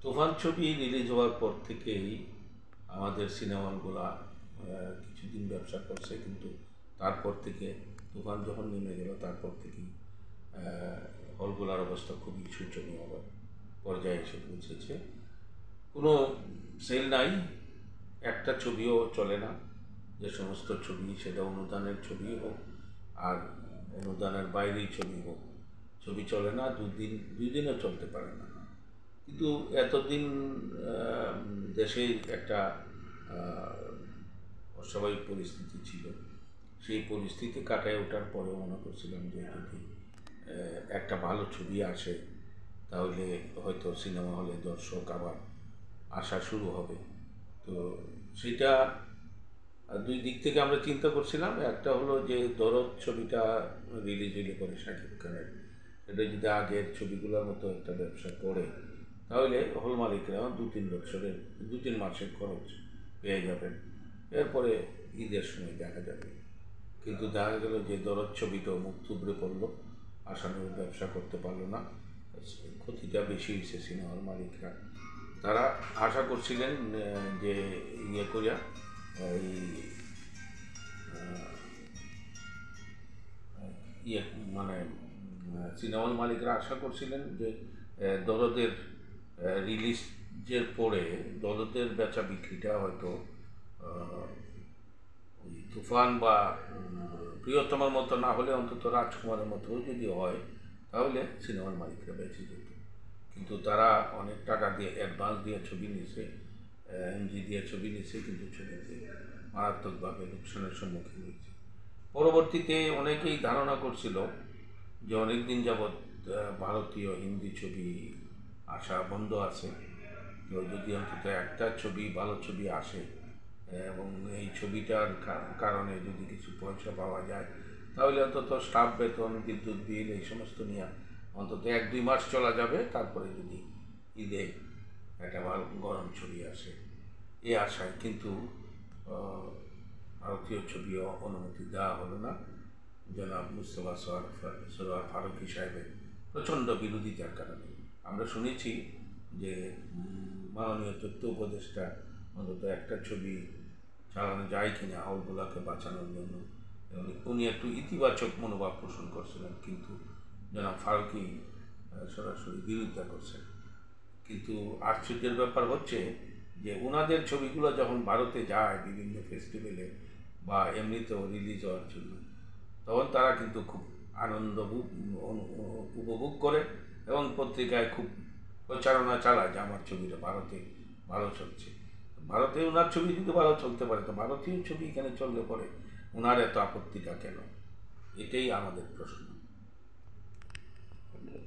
তুফান ছবি রিলিজ হওয়ার পর থেকেই আমাদের সিনেমা হলগুলা কিছুদিন ব্যবসা করছে, কিন্তু তারপর থেকে তুফান যখন নেমে গেল তারপর থেকেই হলগুলার অবস্থা খুবই শোচনীয় পর্যায়ে এসে পৌঁছেছে। কোনো সেল নাই, একটা ছবিও চলে না। যে সমস্ত ছবি, সেটা অনুদানের ছবি হোক আর অনুদানের বাইরেই ছবি হোক, ছবি চলে না, দুই দিনও চলতে পারে না। কিন্তু এতদিন দেশে একটা অস্বাভাবিক পরিস্থিতি ছিল, সেই পরিস্থিতি কাটায় ওঠার পরেও মনে করছিলাম যে যদি একটা ভালো ছবি আসে তাহলে হয়তো সিনেমা হলে দর্শক আবার আসা শুরু হবে। তো সেটা দুই দিক থেকে আমরা চিন্তা করছিলাম। একটা হলো যে দরদ ছবিটা রিলিজ হলে পরে শাকিব খানের, এটা যদি আগের ছবিগুলোর মতো একটা ব্যবসা করে তাহলে হল মালিকরা 2-3 মাসের খরচ পেয়ে যাবেন, এরপরে ঈদের সময় দেখা যাবে। কিন্তু দেখা গেল যে দরদ ছবিটাও মুখ থুবড়ে পড়লো, আসামের ব্যবসা করতে পারলো না, ক্ষতিটা বেশি হয়েছে সিনেমা হল মালিকরা। তারা আশা করছিলেন যে ইয়ে করিয়া এই মানে সিনেমা হল মালিকরা আশা করছিলেন যে দরদের রিলিজের পরে দরদের বেচা বিক্রিটা হয়তো ওই তুফান বা প্রিয়তমার মতো না হলে অন্তত রাজকুমারের মতো যদি হয় তাহলে সিনেমার মালিকরা বেঁচে যেত। কিন্তু তারা অনেক টাকা দিয়ে অ্যাডভান্স দিয়ে ছবি নিয়েছে, এমজি দিয়ে ছবি নিয়েছে, কিন্তু ছবিতে মারাত্মকভাবে লোকসানের সম্মুখীন হয়েছে। পরবর্তীতে অনেকেই ধারণা করছিল যে অনেক দিন যাবৎ ভারতীয় হিন্দি ছবি আসা বন্ধ আছে, তো যদি অন্তত একটা ছবি ভালো ছবি আসে এবং এই ছবিটার কারণে যদি কিছু পয়সা পাওয়া যায় তাহলে অন্তত স্টাফ বেতন, বিদ্যুৎ বিল এই সমস্ত নিয়ে অন্তত 1-2 মাস চলা যাবে। তারপরে যদি ঈদে একটা ভালো গরম ছবি আসে এই আশায়, কিন্তু ভারতীয় ছবিও অনুমতি দেওয়া হলো না। জনাব মুস্তফা সরোয়ার ফারুকী সাহেবের প্রচণ্ড বিরোধিতার কারণে আমরা শুনেছি যে মাননীয় তথ্য উপদেষ্টা অন্তত একটা ছবি চালানো যায় কিনা হলগুলোকে বাঁচানোর জন্য, উনি একটু ইতিবাচক মনোভাব পোষণ করছিলেন, কিন্তু জনাব ফারুকী সরাসরি বিরোধিতা করছেন। কিন্তু আশ্চর্যের ব্যাপার হচ্ছে যে ওনাদের ছবিগুলো যখন ভারতে যায় বিভিন্ন ফেস্টিভ্যালে বা এমনিতেও রিলিজ হওয়ার জন্য, তখন তারা কিন্তু খুব আনন্দ উপভোগ করে এবং পত্রিকায় খুব প্রচারণা চালায় যে আমার ছবিটা ভারতে ভালো চলছে। ভারতে ওনার ছবি যদি ভালো চলতে পারে তো ভারতীয় ছবি এখানে চললে পরে ওনার এত আপত্তিটা কেন? এটাই আমাদের প্রশ্ন।